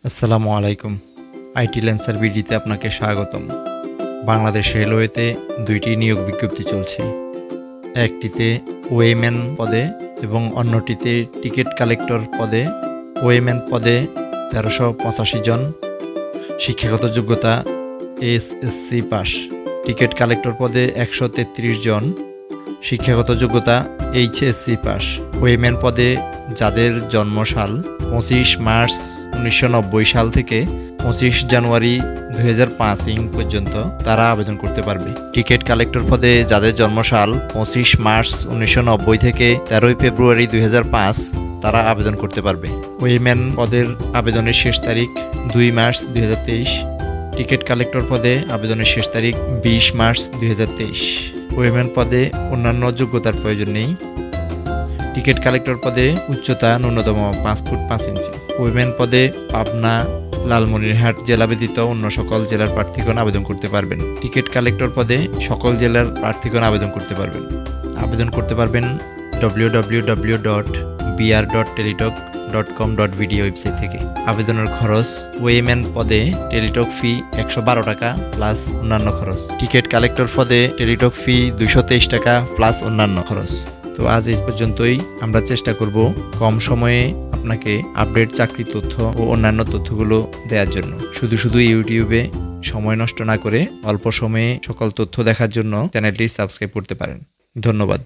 আসসালামু আলাইকুম। IT Lancer বিডিতে আপনাকে স্বাগতম। বাংলাদেশ রেলওয়েতে ২টি নিয়োগ বিজ্ঞপ্তি চলছে। একটিতে ওয়েম্যান পদে এবং অন্যটিতে টিকিট কালেক্টর পদে। ওয়েম্যান পদে ১৩৮৫ জন, শিক্ষাগত যোগ্যতা এসএসসি পাস। টিকিট কালেক্টর পদে ১৩৩ জন, শিক্ষাগত যোগ্যতা এইচএসসি পাস। ওয়েম্যান পদে যাদের জন্মসাল ২৫ মার্চ ১৯৯০ সাল থেকে ২৫ জানুয়ারি ২০০৫ পর্যন্ত তারা আবেদন করতে পারবে। টিকিট কালেক্টর পদে যাদের জন্মসাল ২৫ মার্চ ১৯৯০ থেকে ১৩ ফেব্রুয়ারি ২০০৫ তারা আবেদন করতে পারবে। ওয়েম্যান পদের আবেদনের শেষ তারিখ ২ মার্চ ২০২৩। টিকিট কালেক্টর পদে আবেদনের শেষ তারিখ ২০ মার্চ ২০২৩। ওয়েম্যান পদে অন্যান্য যোগ্যতার প্রয়োজন নেই। টিকিট কালেক্টর পদে উচ্চতা ন্যূনতম ৫ ফুট ৫ ইঞ্চি। ওয়েম্যান পদে পাবনা, লালমনিরহাট জেলা ব্যতীত অন্য সকল জেলার প্রার্থীগণ আবেদন করতে পারবেন। টিকিট কালেক্টর পদে সকল জেলার প্রার্থীগণ আবেদন করতে পারবেন। আবেদন করতে পারবেন www.br.teletalk.com.bd ওয়েবসাইট থেকে। আবেদনের খরচ: ওয়েম্যান পদে টেলিটক ফি ১১২ টাকা প্লাস অন্যান্য খরচ। টিকিট কালেক্টর পদে টেলিটক ফি ২২৩ টাকা প্লাস অন্যান্য খরচ। তো আজ এই পর্যন্তই। আমরা চেষ্টা করব কম সময়ে আপনাকে আপডেট চাকরি তথ্য ও অন্যান্য তথ্যগুলো দেওয়ার জন্য। শুধু ইউটিউবে সময় নষ্ট না করে অল্প সময়ে সকল তথ্য দেখার জন্য চ্যানেলটি সাবস্ক্রাইব করতে পারেন। ধন্যবাদ।